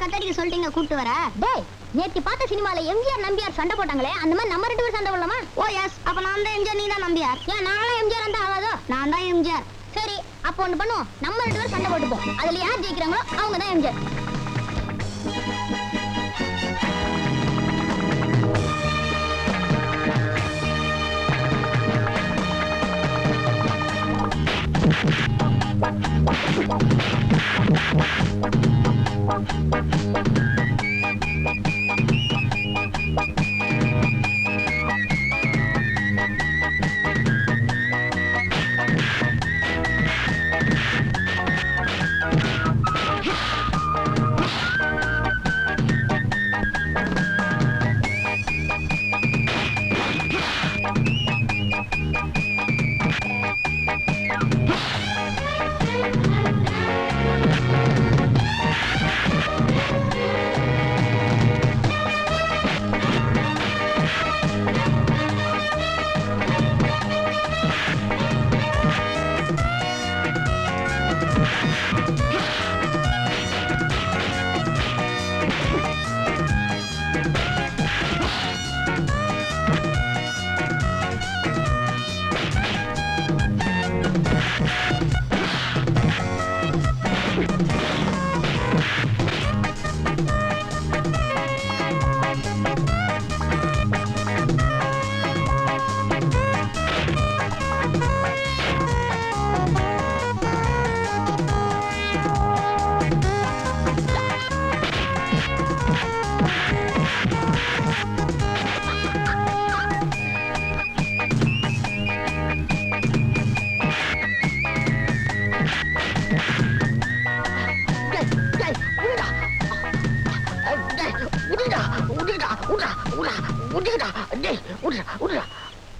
கத்தடிக்க சொல்லிட்டீங்க கூப்பிட்டு வர. டேய், நேத்து பார்த்த சினிமால எம்ஜிஆர் நம்பியார் சண்டை போட்டாங்களே, அந்த மாதிரி நம்ம 2 பேரும் சண்டை போடலாமா? ஓ எஸ், அப்ப நான் தான் எம்ஜிஆர், நீ தான் நம்பியார். ஏன் நானும் எம்ஜிஆர் இருந்தா ஆகாதோ? நான் தான் எம்ஜிஆர். சரி, அப்ப ஒண்ணு பண்ணுவோம், நம்ம 2 பேரும் சண்டை போட்டுப்போம். அதுல யார் ஜெயிக்கிறாங்களோ அவங்க தான் எம்ஜிஆர்.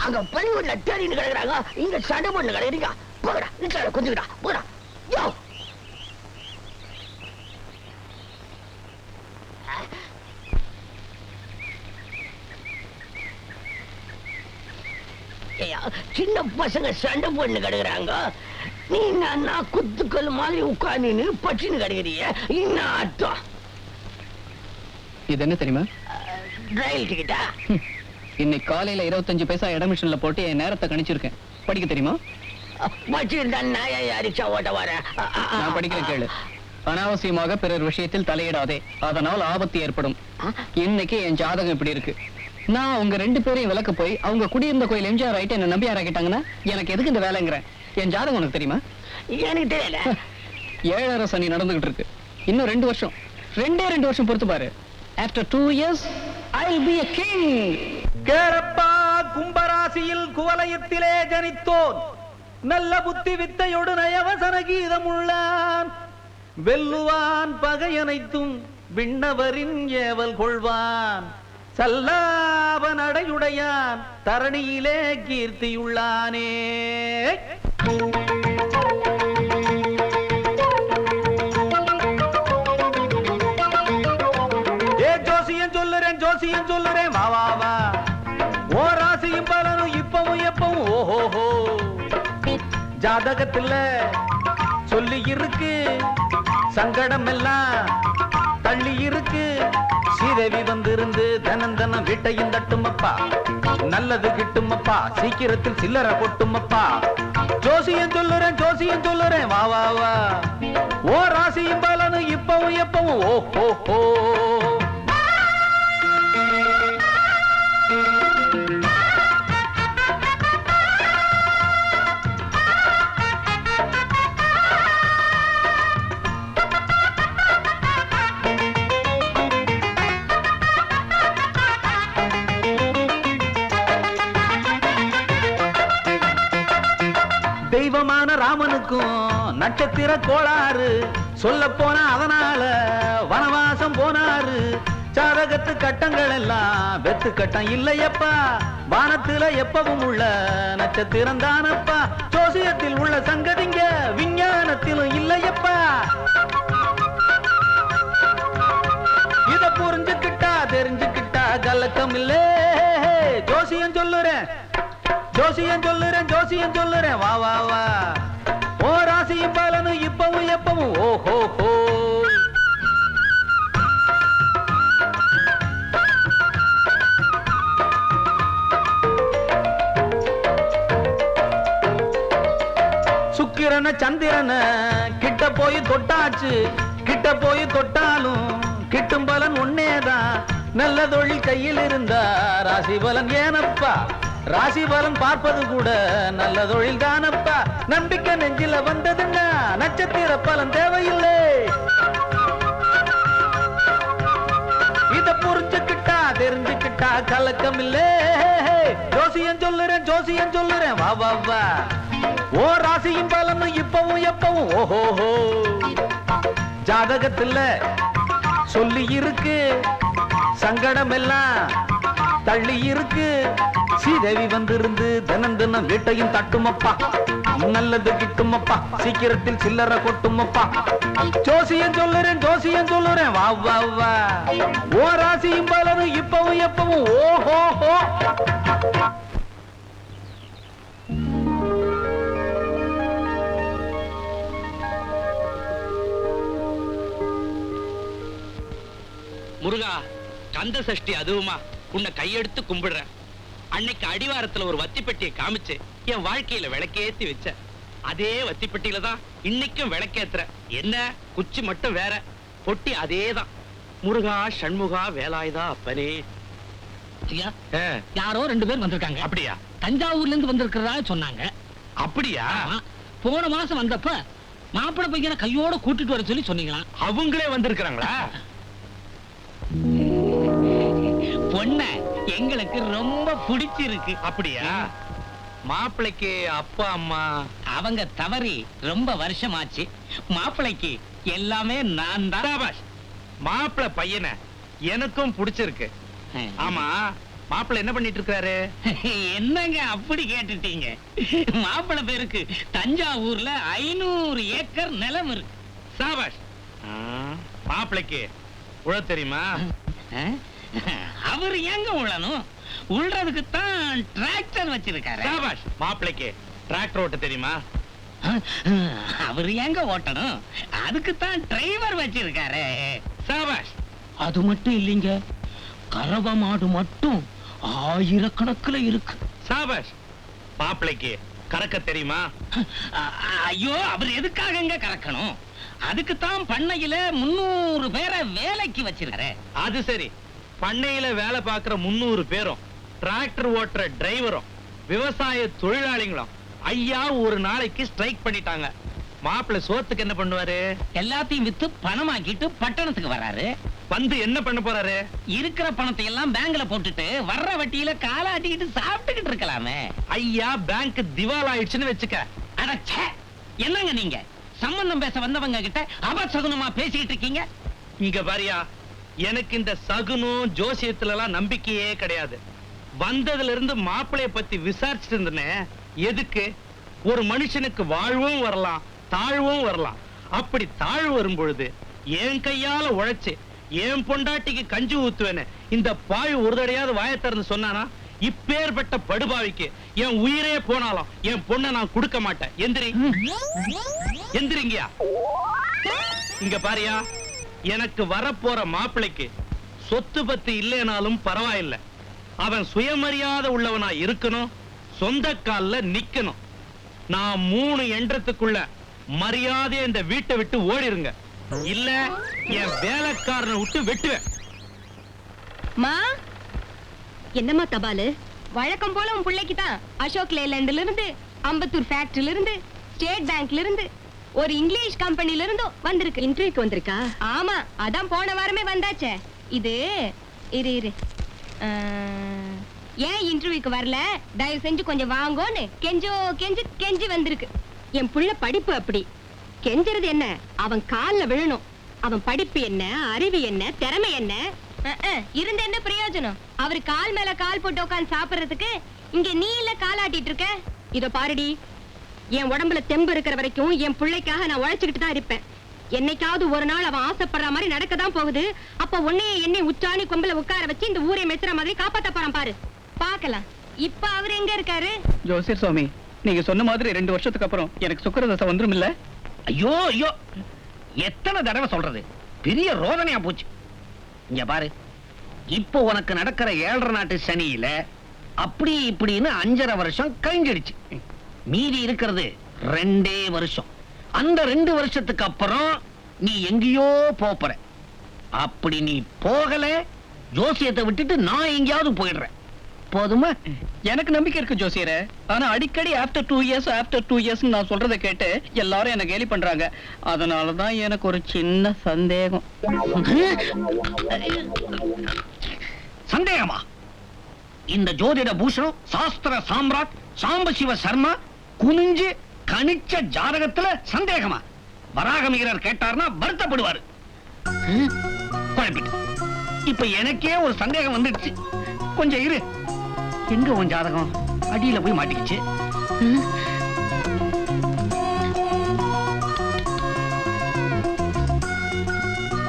அங்க பள்ளிக்கூட தேடின்னு கிடக்குறாங்க, இங்க சண்டை பண்ணு கிடைக்கிறீங்க. போகடா, நிச்சயம் கொஞ்சிக்கடா, போகடா. யோ சின்ன பசங்க சண்டை பண்ணு கிடக்குறாங்க, நீ நான் குத்துக்கல் மாதிரி உட்காந்து பச்சின்னு கிடைக்கிறிய. இன்னும் அர்த்தம் இது என்ன தெரியுமா? ரயில் டிக்கெட்டா? இன்னைக்கு காலையில 25 பைசா அட்மிஷன்ல போட்டு என் நேரத்தை கணிச்சிருக்கேன். படிக்க தெரியுமா? வச்சிருந்தா நாயை அடிச்சா ஓட்ட வர. நான் படிக்கிறேன், கேளு. அனாவசியமாக பிறர் விஷயத்தில் தலையிடாதே, அதனால் ஆபத்து ஏற்படும். இன்னைக்கு என் ஜாதகம் இப்படி இருக்கு. நான் உங்க 2 பேரையும் விளக்க போய் அவங்க குடியிருந்த கோயில் எம்ஜிஆர் ஆயிட்டு என்ன நம்பியார் ஆகிட்டாங்கன்னா எனக்கு எதுக்கு இந்த வேலைங்கிறேன். என் ஜாதகம் உனக்கு தெரியுமா? எனக்கு தெரியல. 7.5 சனி நடந்துகிட்டு இருக்கு. இன்னும் 2 வருஷம், 2 வருஷம் பொறுத்து பாரு. After 2 years, I'll be a king. கேரப்பா கும்பராசியில் குவலயத்திலே ஜனித்தோன், நல்ல புத்தி வித்தையோடு நயவசன கீதம் உள்ளான். வெல்லுவான் பகையனைத்தும் விண்ணவரின் ஏவல் கொள்வான். சல்லாப நடையுடையான் தரணியிலே கீர்த்தியுள்ளானே. ஜோசியம் சொல்லுறேன் வா வா வா. ஓ ராசியும் பலனும் இப்பவும் எப்பவும் ஓஹோஹோ. ஜாதகத்துல சொல்லி இருக்கு, சங்கடம் எல்லாம் தள்ளி இருக்கு. ஸ்ரீதேவி வந்திருந்து தனம் தனம் வீட்டையும் தட்டுமப்பா, நல்லது கிட்டுமப்பா, சீக்கிரத்தில் சில்லற கொட்டுமப்பா. ஜோசியம் சொல்லுறேன் வா வா வா. ஓ ராசியும் பலனும் இப்பவும் எப்பவும் ஓஹோஹோ. தெய்வமான ராமனுக்கும் நட்சத்திர கோளாறு, சொல்ல போனா அதனால வனவாசம் போனாரு. சாதகத்து கட்டங்கள் எல்லாம் வெத்து கட்டம் இல்லையப்பா, வானத்துல எப்பவும் உள்ள நட்சத்திரம் தானப்பா. ஜோசியத்தில் உள்ள சங்கதிங்க விஞ்ஞானத்திலும் இல்லையப்பா. இத புரிஞ்சுக்கிட்டா தெரிஞ்சுக்கிட்டா கலக்கம் இல்லே. ஜோசியம் சொல்லுறேன் வா வா வா. ஓ ராசியும் பலனும் இப்பவும் எப்பவும் ஓஹோ ஹோ. சுக்கிரன சந்திரன கிட்ட போய் தொட்டாச்சு, கிட்ட போய் தொட்டாலும் கிட்டும் பலன் ஒன்னேதான். நல்ல தொழில் கையில் இருந்தா ராசி பலன் ஏனப்பா, ராசி பலன் பார்ப்பது கூட நல்ல தொழில் தானப்பா. நம்பிக்கை நெஞ்சில வந்ததுன்னா நட்சத்திர பலன் தேவையில்லை. இத புரிஞ்சுக்கிட்டா தெரிஞ்சுக்கிட்டா கலக்கம் இல்லே. ஜோசியம் சொல்லுறேன் ஜோசியம் சொல்லுறேன் வா வா வா. ஓ ராசியும் பலனும் இப்பவும் எப்பவும் ஓஹோஹோ. ஜாதகத்துல சொல்லி இருக்கு, சங்கடம் எல்லாம் தள்ளி இருக்கு. ஸ்ரீதேவி வந்திருந்து தினம் தினம் வீட்டையும் தட்டுமப்பா, நல்லது கிட்டுமப்பா, சீக்கிரத்தில் சில்லறை கொட்டுமப்பா. ஜோசியம் சொல்லுறேன் ஜோசியம் சொல்லுறேன் வா வா வா. ஓ ராசியும் பலனும் இப்பவும் எப்பவும் ஓஹோஹோ. முருகா, கந்த சஷ்டி அதுவுமா உன்னை கையெடுத்து கும்பிடுறேன். அன்னைக்கு அடிவாரத்துல ஒரு வத்திப்பெட்டியை காமிச்சு என் வாழ்க்கையில விளக்கேத்தி வச்ச அதே வத்திப்பெட்டியில தான் இன்னைக்கும் விளக்கேத்துற. என்ன குச்சி மட்டும் வேற, பொட்டி அதேதான். முருகா சண்முகா வேலாயுதா அப்பனே. ஐயா, யாரோ 2 பேர் வந்திருக்காங்க. அப்படியா? தஞ்சாவூர்ல இருந்து வந்திருக்கிறதா சொன்னாங்க. அப்படியா? போன மாசம் வந்தப்ப மாப்பிள்ளை பையனை கையோட கூட்டிட்டு வர சொல்லி சொன்னீங்களா? அவங்களே வந்திருக்கிறாங்களா? பொண்ண எங்களுக்கு ரொம்ப பிடிச்சிருக்கு. அப்படியா? மாப்பிள்ளைக்கு அப்பா அம்மா அவங்க தவறி ரொம்ப வருஷமாச்சு. மாப்பிள்ளைக்கு எல்லாமே நான் தான். மாப்பிள்ளை பையனை எனக்கும் பிடிச்சிருக்கு. ஆமா, மாப்பிள்ளை என்ன பண்ணிட்டு இருக்காரு? என்னங்க அப்படி கேட்டுட்டீங்க? மாப்பிள்ளை பேருக்கு தஞ்சாவூர்ல 500 ஏக்கர் நிலம் இருக்கு. சாபாஷ். மாப்பிள்ளைக்கு உழ தெரியுமா? அவர் எங்க உழணும்? உள்றதுக்கு தான் டிராக்டர் வச்சிருக்காரு. சாபாஷ். மாப்பிள்ளைக்கு டிராக்டர் ஓட்ட தெரியுமா? அவர் எங்க ஓட்டணும்? அதுக்கு தான் டிரைவர் வச்சிருக்காரு. சாபாஷ். அது மட்டும் இல்லைங்க, கறவை மாடு மட்டும் 1000கணக்குல இருக்கு. சாபாஷ். மாப்பிள்ளைக்கு கறக்க தெரியுமா? ஐயோ, அவர் எதுக்காக கறக்கணும்? அதுக்கு தான் பண்ணையில 300 பேரை வேலைக்கு வச்சிருக்காரு. அது சரி, பண்ணையில வேலை பார்க்கிற 300 பேரும் டிராக்டர் ஓட்டுற டிரைவரும் விவசாய தொழிலாளிகளும் ஐயா ஒரு நாளைக்கு ஸ்ட்ரைக் பண்ணிட்டாங்க. மாப்பிள்ளை சோத்துக்கு என்ன பண்ணுவாரு? எல்லாத்தையும் வித்து பணமாக்கிட்டு பட்டணத்துக்கு வராரு. வந்து என்ன பண்ண போறாரு? இருக்கிற பணத்தை எல்லாம் பேங்க்ல போட்டுட்டு வர்ற வட்டியில காலாட்டிக்கிட்டு சாப்பிட்டுக்கிட்டு இருக்கலாமே. ஐயா பேங்க் திவால் ஆயிடுச்சுன்னு வச்சுக்க. அடச்சே, என்னங்க நீங்க சம்பந்தம் பேச வந்தவங்க கிட்ட அபசகுனமா பேசிட்டு இருக்கீங்க? இங்க பாரியா, எனக்கு இந்த சகுனம் ஜோசியத்துல எல்லாம் நம்பிக்கையே கிடையாது. வந்ததுல இருந்து மாப்பிளைய பத்தி விசாரிச்சுட்டு இருந்தேன். எதுக்கு? ஒரு மனுஷனுக்கு வாழ்வும் வரலாம், தாழ்வும் வரலாம். அப்படி தாழ்வு வரும் பொழுது என் கையால உழைச்சு என் பொண்டாட்டிக்கு கஞ்சி ஊத்துவேன்னு இந்த பாய் ஒரு தடையாவது வாயை திறந்து சொன்னானா, இப்பேற்பட்ட படுபாவிக்கு என் உயிரே போனாலும் என் பொண்ணை நான் கொடுக்க மாட்டேன். எந்திரி, எந்திரிங்கயா. இங்க பாரியா, எனக்கு வரப்போற மாப்பிளைக்கு சொத்து பத்து இல்லைனாலும் பரவாயில்லை. அவன் சுயமரியாதை உள்ளவனா இருக்கணும், சொந்த கால்ல நிக்கணும். நான் 3 எண்ணத்துக்குள்ள மரியாதையா இந்த வீட்டை விட்டு ஓடிருங்க, இல்ல என் வேலைக்காரனை விட்டு வெட்டுவேன். மா, என்னம்மா தபாலு? வழக்கம் போல உன் பிள்ளைக்கு தான் அசோக் லேலண்ட்ல இருந்து, அம்பத்தூர் ஃபேக்டரியில இருந்து, ஸ்டேட் பேங்க்ல இருந்து, ஒரு இங்கிலீஷ் கம்பெனில இருந்தும் வந்திருக்கு. இன்டர்வியூக்கு வந்திருக்கா? ஆமா, அதான் போன வாரமே வந்தாச்சே. இது இரு இரு, ஏன் இன்டர்வியூக்கு வரல, தயவு செஞ்சு கொஞ்சம் வாங்கோன்னு கெஞ்சி வந்திருக்கு. என் புள்ள படிப்பு அப்படி. கெஞ்சுறது என்ன? அவன் கால்ல விழணும். அவன் படிப்பு என்ன, அறிவு என்ன, திறமை என்ன இருந்த என்ன பிரயோஜனம்? அவரு கால் மேல கால் போட்டு உட்காந்து சாப்பிடுறதுக்கு இங்க நீ இல்ல காலாட்டிட்டு இருக்க. இதோ பாருடி, என் உடம்புல தெம்பு இருக்கிற வரைக்கும் என் பிள்ளைக்காக நான் உழைச்சுக்கிட்டு தான் இருப்பேன். என்னைக்காவது ஒரு நாள் அவன் ஆசைப்படுற மாதிரி நடக்கதான் போகுது. அப்ப உன்னைய என்னை உச்சாணி கொம்புல உட்கார வச்சு இந்த ஊரை மெச்சுற மாதிரி காப்பாத்த போறான் பாரு. பாக்கலாம். இப்ப அவரு எங்க இருக்காரு? ஜோசியர் சுவாமி, நீங்க சொன்ன மாதிரி 2 வருஷத்துக்கு அப்புறம் எனக்கு சுக்கிரதசை வந்துரும் இல்ல? ஐயோ ஐயோ, எத்தனை தடவை சொல்றது? பெரிய ரோதனையா போச்சு. இங்க பாரு, இப்போ உனக்கு நடக்கிற 7.5 நாட்டு சனியில அப்படி இப்படின்னு 5.5 வருஷம் கழிஞ்சிடுச்சு. மீதி இருக்கிறது 2 வருஷம். அந்த 2 வருஷத்துக்கு அப்புறம் நீ எங்கேயோ போற. அப்படி நீ போகல, ஜோசியத்தை விட்டுட்டு நான் எங்கேயாவது போயிடுறேன். போதுமா? எனக்கு நம்பிக்கை இருக்கு ஜோசியரே. ஆனா அடிக்கடி ஆஃப்டர் 2 இயர்ஸ் நான் சொல்றதை கேட்டு எல்லாரும் என்ன கேலி பண்றாங்க. அதனாலதான் எனக்கு ஒரு சின்ன சந்தேகம். சந்தேகமா? இந்த ஜோதிட பூஷணம் சாஸ்திர சாம்ராட் சாம்பசிவ சர்மா குனிஞ்சு கணிச்ச ஜாதகத்துல சந்தேகமா? வராகமிகரர் கேட்டார்னா வருத்தப்படுவாரு. குழப்பிட்டு இப்ப எனக்கே ஒரு சந்தேகம் வந்துடுச்சு. கொஞ்சம் இரு. எங்க உன் ஜாதகம்? அடியில போய் மாட்டிக்கிச்சு.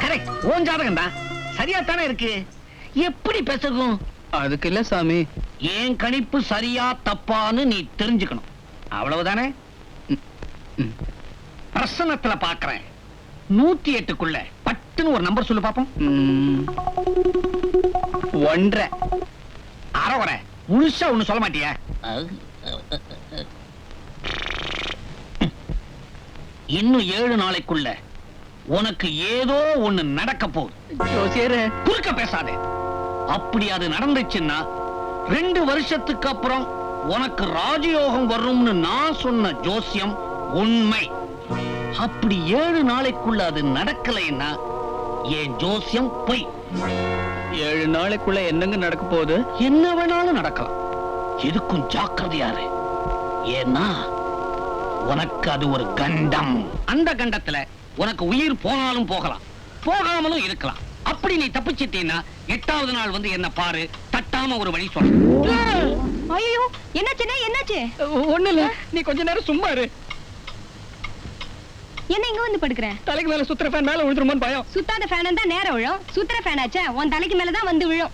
கரெக்ட், உன் ஜாதகம் தான். சரியா தானே இருக்கு. எப்படி பேசுகும்? அதுக்கு இல்ல சாமி, ஏன் கணிப்பு சரியா தப்பான்னு நீ தெரிஞ்சுக்கணும். அவ்வளவுதானே? பிரசனத்துல பாக்குறேன். 108க்குள்ள பட்டுன்னு ஒரு நம்பர் சொல்லு பாப்போம். 1.5. அரை முழுசா ஒண்ணு சொல்ல மாட்டியா? இன்னும் 7 நாளைக்குள்ள உனக்கு ஏதோ ஒண்ணு நடக்க போகுது. ஜோசியரே, குறுக்க பேசாதே. அப்படி அது நடந்துச்சுன்னா 2 வருஷத்துக்கு அப்புறம் உனக்கு ராஜயோகம் வரும்னு நான் சொன்ன ஜோசியம் உண்மை. அப்படி 7 நாளைக்குள்ள அது நடக்கலைன்னா என் ஜோசியம் பொய். 7 நாளைக்குள்ள என்னங்க நடக்க போகுது? என்ன வேணாலும் நடக்கலாம். எதுக்கும் ஜாக்கிரதையாரு. ஏன்னா உனக்கு அது ஒரு கண்டம். அந்த கண்டத்துல உனக்கு உயிர் போனாலும் போகலாம், போகாமலும் இருக்கலாம். அப்படி நீ தப்பிச்சிட்டீன்னா 8வது நாள் வந்து என்ன பாரு, தட்டாம ஒரு வழி சொல்ல. ஐயோ, என்னாச்சு? ஒண்ணு இல்ல, நீ கொஞ்ச நேரம் சும்மா இரு. என்ன இங்க வந்து படுக்கிற? தலைக்கு மேல சுத்துற ஃபேன் மேல விழுந்துருமோன்னு பயம். சுத்தாத ஃபேன் தான் நேரம் விழும். சுத்துற ஃபேன் ஆச்சே உன் தலைக்கு மேலதான் வந்து விழும்.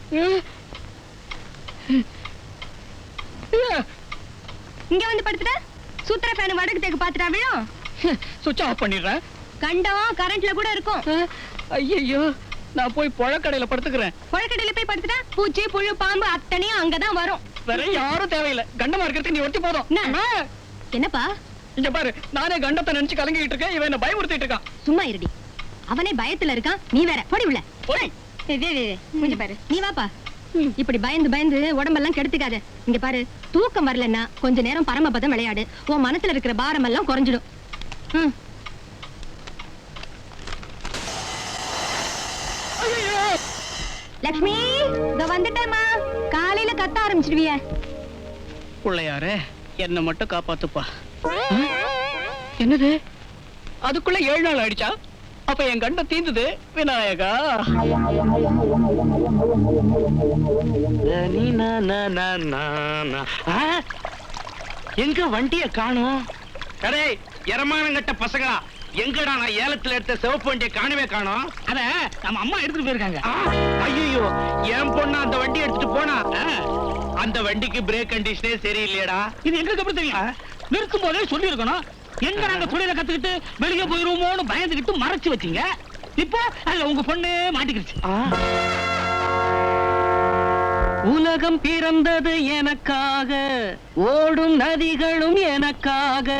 இங்க வந்து படுத்துட்ட. சுத்துற ஃபேன் வடக்கு தேக்கு பாத்துட்டா விழும். சுவிட்ச் ஆஃப் பண்ணிடுறேன். கண்டம் கரண்ட்ல கூட இருக்கும். ஐயோ, நான் போய் பழக்கடையில படுத்துக்கிறேன். புழக்கடையில போய் படுத்துட்டா பூச்சி புழு பாம்பு அத்தனையும் அங்கதான் வரும். வேற யாரும் தேவையில்லை. கண்டமா இருக்கிறதுக்கு நீ ஒட்டி போதும். என்ன? என்னப்பா? இங்க பாரு, நானே கண்டத்தை நினைச்சு கலங்கிட்டு இருக்கேன். இவன் என்ன பயமுறுத்திட்டு இருக்கான். சும்மா இருடி. அவனே பயத்துல இருக்கான், நீ வேற போடி உள்ள. கொஞ்சம் பாரு, நீ வாப்பா. இப்படி பயந்து உடம்பெல்லாம் கெடுத்துக்காத. இங்க பாரு, தூக்கம் வரலன்னா கொஞ்ச நேரம் பரமபதம் விளையாடு. உன் மனசுல இருக்கிற பாரம் எல்லாம் குறைஞ்சிடும். லட்சுமி, இதோ வந்துட்டேம்மா. காலையில கத்த ஆரம்பிச்சிடுவிய. பிள்ளையாரே, என்ன மட்டும் காப்பாத்துப்பா. என்னது, அதுக்குள்ள 7 நாள் ஆயிடுச்சா? அப்ப என் கண்டம் தீந்துது. விநாயகா, எங்க வண்டிய காணோம்? கடை எரமானங்கட்ட பசங்களா, எங்கடா நான் ஏலத்துல எடுத்த சிவப்பு வண்டியை காணவே காணோம். அத நம்ம அம்மா எடுத்துட்டு போயிருக்காங்க. ஐயோ, என் பொண்ணு அந்த வண்டி எடுத்துட்டு போனா. அந்த வண்டிக்கு பிரேக் கண்டிஷனே சரியில்லையடா. இது எங்களுக்கு எப்படி தெரியும்? நிறுத்தும் போதே சொல்லி இருக்கணும். எங்க நாங்க தொழில கத்துக்கிட்டு வெளியே போயிருவோமோன்னு பயந்துகிட்டு மறைச்சு வச்சீங்க. இப்போ அதுல உங்க பொண்ணு மாட்டிக்கிடுச்சு. உலகம் பிறந்தது எனக்காக, ஓடும் நதிகளும் எனக்காக,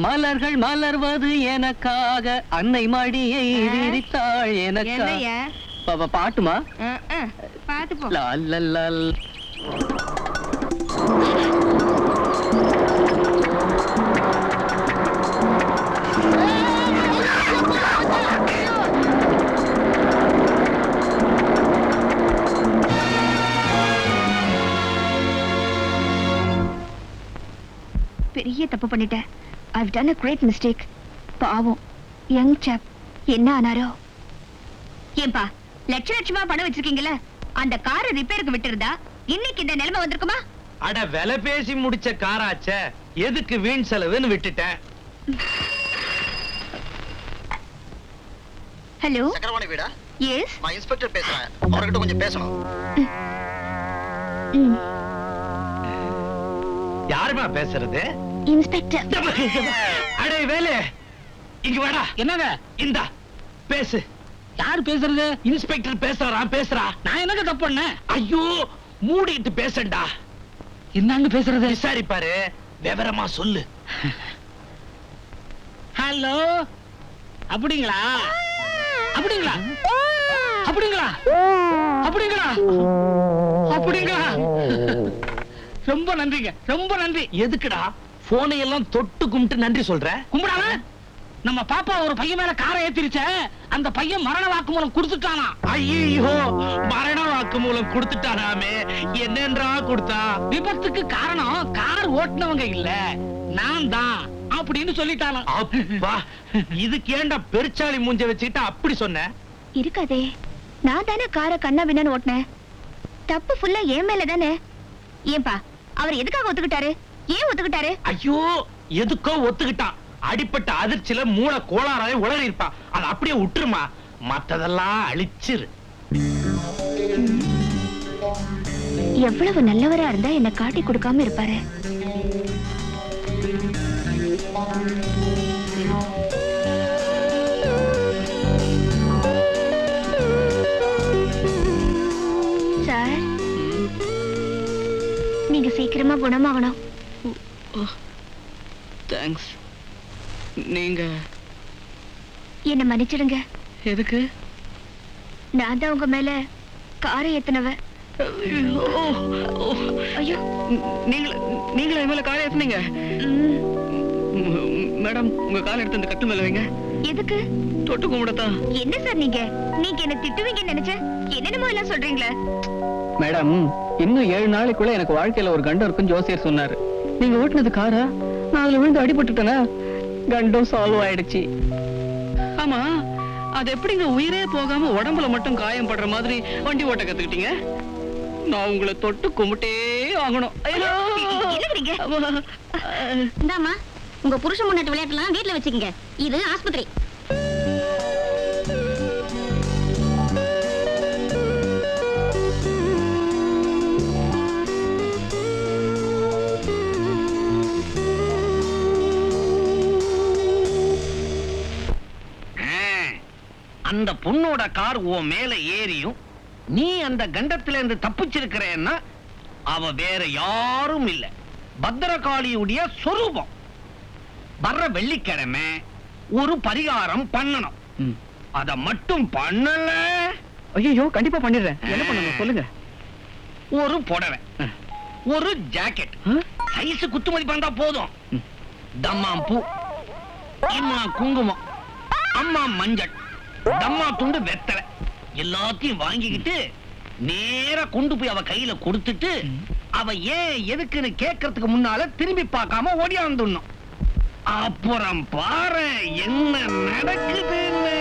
மலர்கள் மலர்வது எனக்காக, அன்னை மடியை விரித்தாள் எனக்காக. பாட்டுமா? பாத்து போ. லல்லல்லல். பெரிய தப்பு பண்ணிட்டேன். I've done a great mistake. பாவம் யங் சாப் என்ன ஆனாரோ. ஏன்பா, லட்சமா பணம் வச்சிருக்கீங்கல்ல, அந்த காரை ரிப்பேருக்கு விட்டுருந்தா இன்னைக்கு இந்த நிலைமை வந்திருக்குமா? அட, விலை பேசி முடிச்ச காராச்சே, எதுக்கு வீண் செலவுன்னு விட்டுட்டேன். ஹலோ, சக்கரவாணி வீடா? எஸ், நான் இன்ஸ்பெக்டர் பேசுறேன். அவர்கிட்ட கொஞ்சம் பேசணும். யாருமா பேசுறது? இன்ஸ்பெக்டர். அடே வேலு, இங்க வாடா. என்னங்க? இந்தா பேசு. யார் பேசுறது? இன்ஸ்பெக்டர் பேசுறான். பேசுறா. நான் என்னங்க தப்பு பண்ணேன்? ஐயோ, மூடிட்டு பேசண்டா. என்னங்க பேசுறது? விசாரிப்பாரு, விவரமா சொல்லு. ஹலோ, அப்படிங்களா? அப்படிங்களா? அப்படிங்களா? அப்படிங்களா? அப்படிங்களா? ரொம்ப நன்றிங்க, ரொம்ப நன்றி. எதுக்குடா போனை எல்லாம் தொட்டு கும்பிட்டு நன்றி சொல்ற? கும்பிடாம நம்ம பாப்பா ஒரு பையன் மேல காரை ஏத்திருச்ச, அந்த பையன் மரண வாக்குமூலம் கொடுத்துட்டானா. ஐயோ, மரண வாக்குமூலம் கொடுத்துட்டானாமே. என்னன்றா கொடுத்தா? விபத்துக்கு காரணம் கார் ஓட்டுனவங்க இல்ல, நான் தான் அப்படின்னு சொல்லிட்டானா. அப்பா, இதுக்கு ஏன்டா பெருச்சாளி மூஞ்ச வச்சுக்கிட்டு அப்படி சொன்ன? இருக்காதே, நான் தானே காரை கண்ணா பின்னான்னு ஓட்டினேன். தப்பு ஃபுல்லா என் மேல தானே. ஏன்பா அவர் எதுக்காக ஒத்துக்கிட்டாரு? ஏன் ஒத்துக்கிட்டாரு? ஐயோ, எதுக்கோ ஒத்துக்கிட்டான். அடிப்பட்ட அதிர்ச்சியில மூளை கோளாறாவே உளறி இருப்பான். அதை அப்படியே விட்டுருமா, மத்ததெல்லாம் அழிச்சிரு. எவ்வளவு நல்லவரா இருந்தா என்ன காட்டி கொடுக்காம இருப்பாரு. சார், நீங்க சீக்கிரமா குணமாகணும். தேங்க்ஸ். நீங்க என்ன மன்னிச்சிடுங்க. எதுக்கு? நான் தான் உங்க மேல காரை ஏத்துனவ. ஐயோ, நீங்களா என் மேல காலை ஏத்துனீங்க? மேடம், உங்க காலை எடுத்து அந்த கட்டு மேல வைங்க. எதுக்கு? தொட்டு கும்பிடத்தான். என்ன சார் நீங்க நீங்க என்ன திட்டுவீங்கன்னு நினைச்சேன். என்னென்னமோ எல்லாம் சொல்றீங்களே. மேடம், இன்னும் 7 நாளைக்குள்ள எனக்கு வாழ்க்கையில ஒரு கண்டம் இருக்கும் ஜோசியர் சொன்னாரு. நீங்க ஓட்டுனது காரா? நான் அதுல விழுந்து அடிபட்டுட்டேனா? கண்டம் சால்வ் ஆயிடுச்சு. ஆமா, அது எப்படிங்க உயிரே போகாம உடம்புல மட்டும் காயம் படுற மாதிரி வண்டி ஓட்ட கத்துக்கிட்டீங்க? நான் உங்களை தொட்டு கும்பிட்டே ஆகணும். இந்தாமா, உங்க புருஷ முன்னாடி விளையாட்டுலாம் வீட்டுல வச்சுக்கங்க. இது ஆஸ்பத்திரி. அந்த பொண்ணோட கார் உன் மேல ஏறியும் நீ அந்த கண்டத்துல இருந்து தப்பிச்சிருக்கிறேன்னா அவ வேற யாரும் இல்ல, பத்திரகாளியுடைய சொரூபம். வர்ற வெள்ளிக்கிழமை ஒரு பரிகாரம் பண்ணணும். அத மட்டும் பண்ணல. ஐயோ, கண்டிப்பா பண்ணிடுறேன். என்ன பண்ணணும் சொல்லுங்க. ஒரு புடவை, ஒரு ஜாக்கெட், சைஸ் குத்து மதிப்பா இருந்தா போதும். தம்மாம் பூ, இம்மா குங்குமம், அம்மா மஞ்சள், தம்மா துண்டு வெத்தலை எல்லாத்தையும் வாங்கிக்கிட்டு நேரா கொண்டு போய் அவ கையில கொடுத்துட்டு அவ ஏன் எதுக்குன்னு கேட்கறதுக்கு முன்னால திரும்பி பார்க்காம ஓடியாந்துடணும். அப்புறம் பாரு என்ன நடக்குதுன்னு.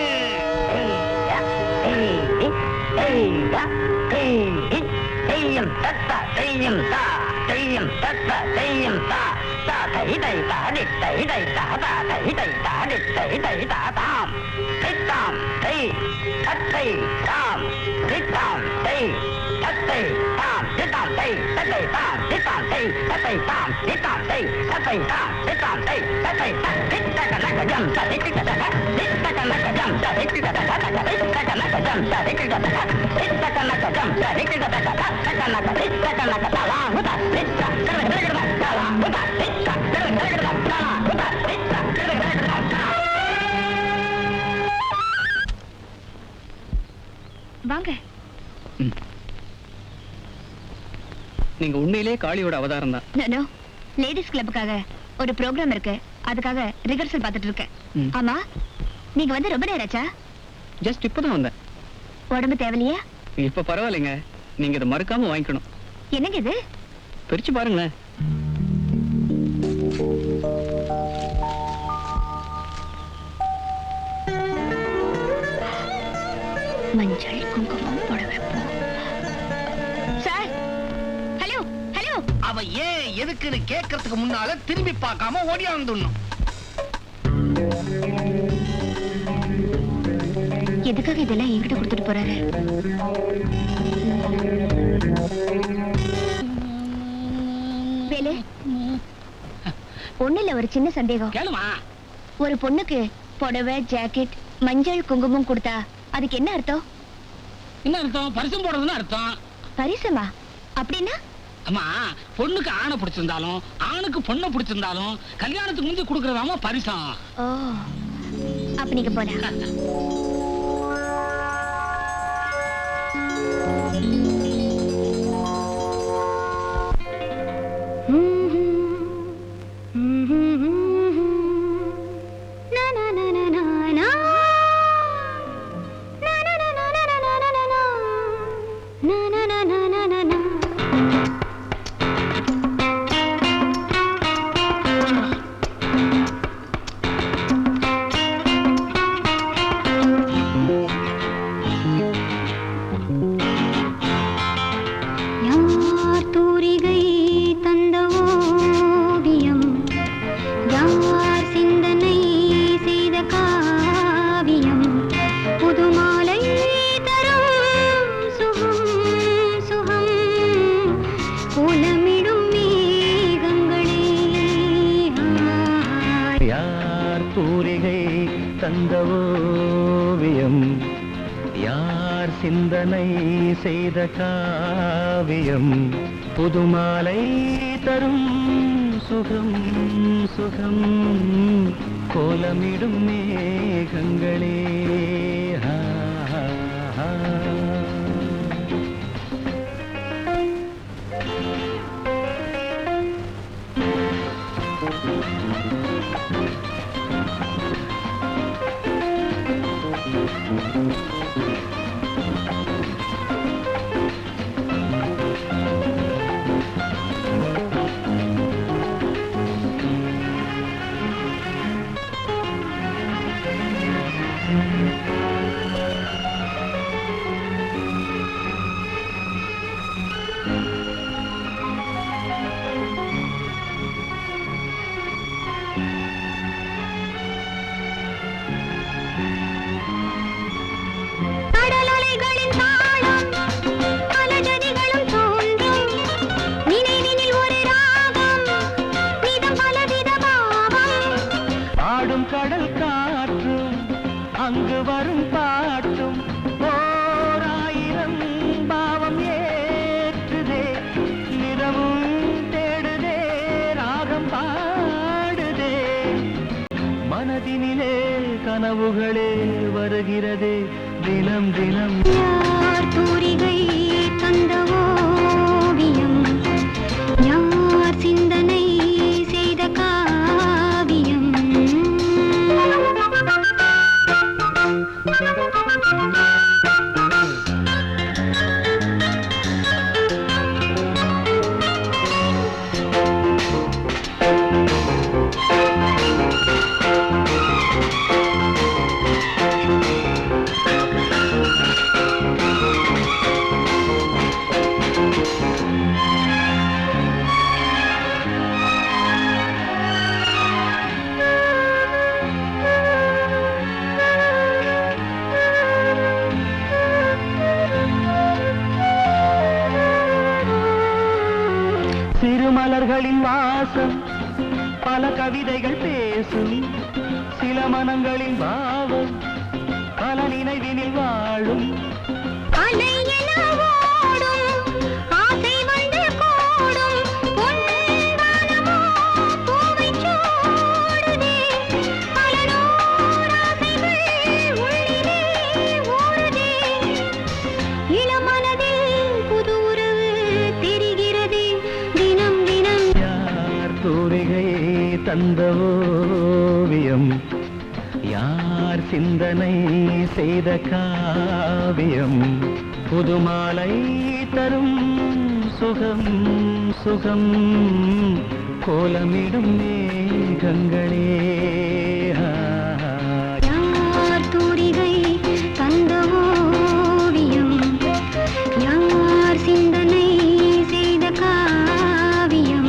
வாங்க. நீங்க உண்மையிலே காளியோட அவதாரம் தான். லேடிஸ் கிளப்புக்காக ஒரு ப்ரோக்ராம் இருக்கு, அதுக்காக ரிஹர்சல் பார்த்துட்டு இருக்கேன். ஆமா, நீங்க வந்து ரொம்ப நேரம் ஆச்சா? ஜஸ்ட் இப்பதான் வந்தேன். உடம்பு தேவலையா? இப்ப பரவாயில்லைங்க, நீங்க இதை மறக்காம வாங்கிக்கணும். என்னங்க இது? பிரிச்சு பாருங்களேன். மஞ்சள் குங்குமம் புடவை பூ. Sir, hello hello. அவ ஏன் எதுக்குன்னு கேட்கறதுக்கு முன்னால திரும்பி பார்க்காம ஓடியாந்துடணும். எதுக்காக இதெல்லாம் என்கிட்ட கொடுத்துட்டு போறாரு? வேலு, ஒண்ணு இல்ல, ஒரு சின்ன சந்தேகம். கேளுமா. ஒரு பொண்ணுக்கு புடவை, ஜாக்கெட், மஞ்சள் குங்குமம் கொடுத்தா அதுக்கு என்ன அர்த்தம்? என்ன அர்த்தம்? பரிசம் போடுறதுன்னு அர்த்தம். பரிசமா? அப்படின்னா அம்மா பொண்ணுக்கு ஆணை பிடிச்சிருந்தாலும் ஆணுக்கு பொண்ணை பிடிச்சிருந்தாலும் கல்யாணத்துக்கு முந்தி கொடுக்கறதாமா பரிசம். ஓ அப்ப நீங்க போலாம். சிந்தனை செய்த காவியம் புதுமாலை தரும் சுகம் சுகம் கோலமிடும் மேகங்களே. கடல் காற்றும் அங்கு வரும் பாட்டும் ஓராயிரம் பாவம் ஏற்றுதே, நிறமும் தேடுதே, ராகம் பாடுதே, மனதினிலே கனவுகளே வருகிறதே தினம் தினம். யார் தூரிகை தந்த ஓவியம், யார் சிந்தனை செய்த காவியம். சிறுமலர்களின் வாசம் பல கவிதைகள் பேசும், சில மனங்களின் பாவம் பல நினைவினில் வாழும். தந்த ஓவியம், யார் சிந்தனை செய்த காவியம், புதுமாலை தரும் சுகம் சுகம் கோலமிடும் மேகங்களே. யார் தூரிகை தந்த ஓவியம், யார் சிந்தனை செய்த காவியம்.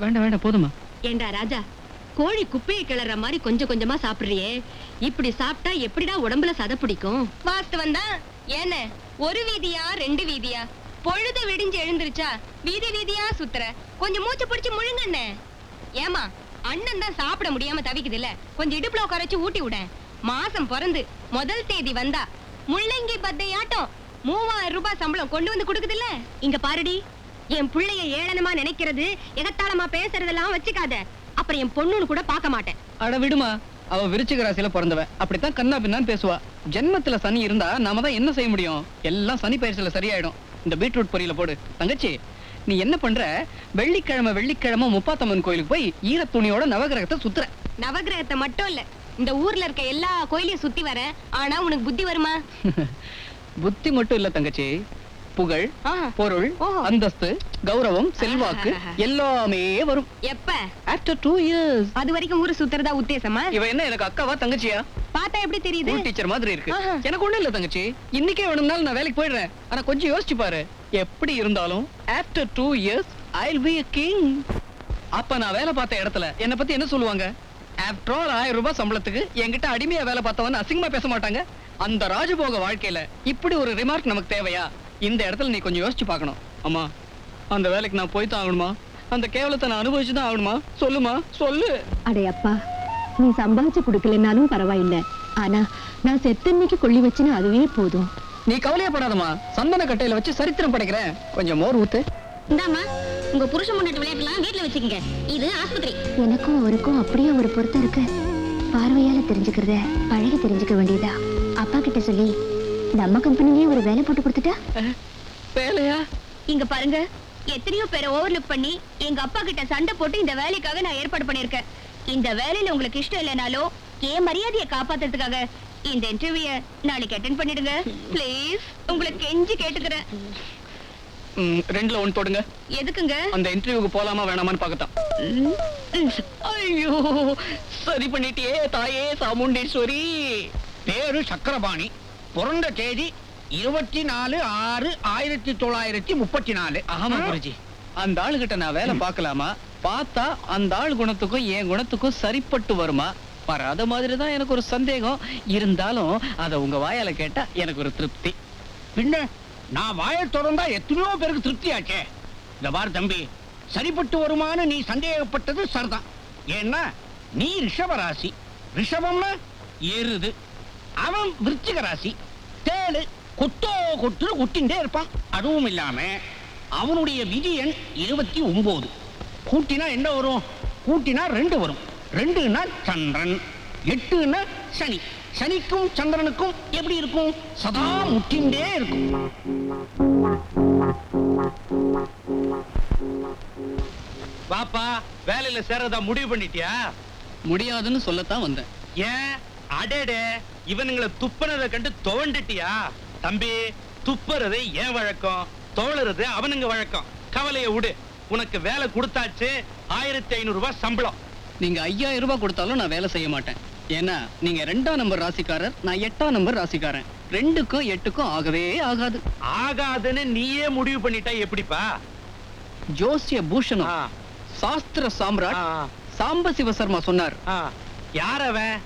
வேண்டாம் வேண்டாம் போதுமா. ஏண்டா ராஜா, கோழி குப்பையை கிளற மாதிரி கொஞ்சம் கொஞ்சமா சாப்பிடுறியே, இப்படி சாப்பிட்டா எப்படிடா உடம்புல சதை பிடிக்கும்? வாஸ்து வந்தா ஏன ஒரு வீதியா ரெண்டு வீதியா, பொழுது விடிஞ்சு எழுந்திருச்சா வீதி வீதியா சுத்துற, கொஞ்சம் மூச்சு பிடிச்சு முழுங்கண்ணே. ஏமா அண்ணன் தான் சாப்பிட முடியாம தவிக்குது இல்ல, கொஞ்சம் இடுப்புல உட்கார வச்சு ஊட்டி விட. மாசம் பிறந்து முதல் தேதி வந்தா முள்ளங்கி பத்தையாட்டம் 3000 ரூபாய் சம்பளம் கொண்டு வந்து கொடுக்குது இல்ல. இங்க பாருடி, என் பிள்ளைய ஏளனமா நினைக்கிறது, எகத்தாளமா பேசுறதெல்லாம் வச்சுக்காத. அப்புறம் என் பொண்ணுன்னு கூட பார்க்க மாட்டேன். அட விடுமா, அவ விருச்சிக ராசியில பிறந்தவ, அப்படித்தான் கண்ணா பின்னான்னு பேசுவா. ஜென்மத்துல சனி இருந்தா நாம தான் என்ன செய்ய முடியும்? எல்லாம் சனி பயிற்சியில சரியாயிடும். இந்த பீட்ரூட் பொரியல போடு. தங்கச்சி, நீ என்ன பண்ற? வெள்ளிக்கிழமை முப்பாத்தம்மன் கோயிலுக்கு போய் ஈர துணியோட நவகிரகத்தை சுத்துற. நவகிரகத்தை மட்டும் இல்ல, இந்த ஊர்ல இருக்க எல்லா கோயிலையும் சுத்தி வர. ஆனா உனக்கு புத்தி வருமா? புத்தி மட்டும் இல்ல தங்கச்சி, புகழ், ஆஹா. பொருள், ஓஹோ. அந்தஸ்து, கௌரவம், செல்வாக்கு எல்லாமே வரும். எப்ப? After 2 years. அது வரைக்கும் ஊரு சுத்துறதா உத்தேசமா? இவ என்ன எனக்கு அக்காவா தங்கச்சியா? பார்த்தா எப்படி தெரியுது? ஸ்கூல் டீச்சர் மாதிரி இருக்கு. ஆஹா. எனக்கு ஒண்ணும் இல்ல தங்கச்சி, இன்னைக்கே வேணும்னாலும் நான் வேலைக்கு போயிடுறேன். ஆனா கொஞ்சம் யோசிச்சு பாரு, எப்படி இருந்தாலும் after 2 years I'll be a king. அப்ப நான் வேலை பார்த்த இடத்துல என்ன பத்தி என்ன சொல்லுவாங்க? ஆஃப்டர் ஆல் 1000 ரூபாய் சம்பளத்துக்கு என்கிட்ட அடிமையா வேலை பார்த்தவன் அசிங்கமா பேச மாட்டாங்க. அந்த ராஜபோக வாழ்க்கையில இப்படி ஒரு ரிமார்க் நமக்கு தேவையா? இந்த இடத்துல நீ கொஞ்சம் யோசிச்சு பார்க்கணும். அம்மா, அந்த வேலைக்கு நான் போய் தான் ஆகணுமா? அந்த கேவலத்தை நான் அனுபவிச்சு தான் ஆகணுமா? சொல்லுமா, சொல்லு. அடே அப்பா, நீ சம்பாதிச்சு கொடுக்கலனாலும் பரவாயில்ல. ஆனா நான் செத்தன்னைக்கு கொள்ளி வச்சுன்னு அதுவே போதும். நீ கவலையப்படாதம்மா, சந்தன கட்டையில வச்சு சரித்திரம் படைக்கிறேன். கொஞ்சம் மோர் ஊத்து. இந்தாம்மா, உங்க புருஷன் முன்னாடி விளையாட்டுலாம் வீட்டுல வச்சுக்கங்க. இது ஆஸ்பத்திரி. எனக்கும் அவருக்கும் அப்படியே ஒரு பொருத்தம் இருக்கு. பார்வையால தெரிஞ்சுக்கிறத பழகி தெரிஞ்சுக்க வேண்டியதா. அப்பா கிட்ட சொல்லி நம்ம கம்பெனிலேயே ஒரு வேலை போட்டு கொடுத்துட்டா. வேலையா? இங்க பாருங்க, எத்தனையோ பேரை ஓவர்லுக் பண்ணி எங்க அப்பா கிட்ட சண்டை போட்டு இந்த வேலைக்காக நான் ஏற்பாடு பண்ணிருக்கேன். இந்த வேலையில உங்களுக்கு இஷ்டம் இல்லைனாலும் என் மரியாதையை காப்பாத்துறதுக்காக இந்த இன்டர்வியூ நாளைக்கு அட்டென்ட் பண்ணிடுங்க ப்ளீஸ். உங்களுக்கு கெஞ்சி கேட்டுக்கிறேன். 2ல 1 தொடுங்க. எதுக்குங்க? அந்த இன்டர்வியூக்கு போலாமா வேணாமான்னு பார்க்கத்தான். ஐயோ, சரி பண்ணிட்டியே தாயே சாமுண்டீஸ்வரி. பேரு சக்கரபாணி, பிறந்த தேதி 24/6/1934. ஆமா குருஜி, அந்த ஆளுகிட்ட நான் வேலை பார்க்கலாமா? பார்த்தா அந்த ஆள் குணத்துக்கும் என் குணத்துக்கும் சரிப்பட்டு வருமா? வராத மாதிரி தான் எனக்கு ஒரு சந்தேகம். இருந்தாலும் அத உங்க வாயால கேட்டா எனக்கு ஒரு திருப்தி. பின்ன நான் வாயை திறந்தா எத்தனையோ பேருக்கு திருப்தி ஆச்சே. இந்த பாரு தம்பி, சரிப்பட்டு வருமானு நீ சந்தேகப்பட்டது சரிதான். ஏன்னா நீ ரிஷப ராசி, ரிஷபம்னா ஏறுது. அவன் விருச்சிக ராசி, தேளு கொட்டு குட்டின்டே இருப்பான். அதுவும் இல்லாம அவனுடைய விதி எண் 29. கூட்டினா என்ன வரும்? கூட்டினா 2 வரும். 2னா சந்திரன், 8னா சனி. சனிக்கும் சந்திரனுக்கும் எப்படி இருக்கும்? சதா முட்டின்டே இருக்கும். பாப்பா, வேலையில சேரதா முடிவு பண்ணிட்டியா? முடியாதுன்னு சொல்லத்தான் வந்தேன். ஏன்? அடேடே, இவனுங்களை துப்புனதை கண்டு துவண்டுட்டியா? தம்பி, துப்புறது ஏன் வழக்கம், தோளுறது அவனுங்க வழக்கம். கவலையை விடு, உனக்கு வேலை கொடுத்தாச்சு. 1500 ரூபாய் சம்பளம். நீங்க 5000 ரூபாய் கொடுத்தாலும் நான் வேலை செய்ய மாட்டேன். ஏன்னா நீங்க 2ஆம் நம்பர் ராசிக்காரர், நான் 8ஆம் நம்பர் ராசிக்காரன். 2க்கும் 8க்கும் ஆகவே ஆகாது. ஆகாதுன்னு நீயே முடிவு பண்ணிட்டா எப்படிப்பா? ஜோசிய பூஷணம், ஆ, சாஸ்திர சாம்ராட் ஆ, சாம்ப சிவசர்மா சொன்னார். ஆ. யார் அவன்?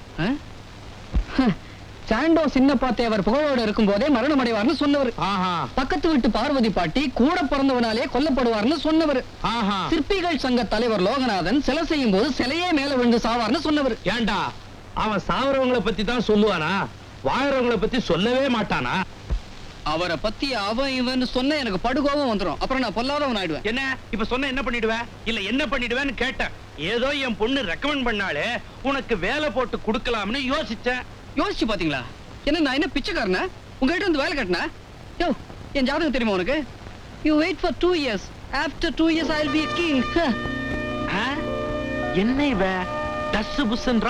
சாண்டோ சின்னப்பா தேவர் புகழோடு இருக்கும் போதே மரணம் அடைவார்னு சொன்னவர். ஆஹா, பக்கத்து வீட்டு பார்வதி பாட்டி கூட பிறந்தவனாலே கொல்லப்படுவார்னு சொன்னவர். ஆஹா. சிற்பிகள் சங்க தலைவர் லோகநாதன் சிலை செய்யும் போது சிலையே மேல விழுந்து சாவார்னு சொன்னவர். ஏண்டா, அவன் சாவரவங்களை பத்தி தான் சொல்லுவானா? வாழறவங்களை பத்தி சொல்லவே மாட்டானா? அவரை பத்தி அவன் இவன் சொன்ன எனக்கு படுகோபம் வந்துரும். அப்புறம் நான் பொல்லாதவன் ஆயிடுவேன். என்ன இப்ப சொன்ன என்ன பண்ணிடுவேன்? இல்ல என்ன பண்ணிடுவேன்னு கேட்டேன். ஏதோ என் பொண்ணு ரெக்கமெண்ட் பண்ணாலே உனக்கு வேலை போட்டு கொடுக்கலாம்னு யோசிச்சேன். யோசிச்சு பாத்தீங்களா? என்ன நான் என்ன பிச்சைக்காரனா? உங்ககிட்ட வந்து வேலை கட்டினா? யோ, என் ஜாதகம் தெரியுமா உனக்கு? You wait for 2 years. After 2 years I'll be a king. என்ன இவ டஸ் புஸ்ன்றா?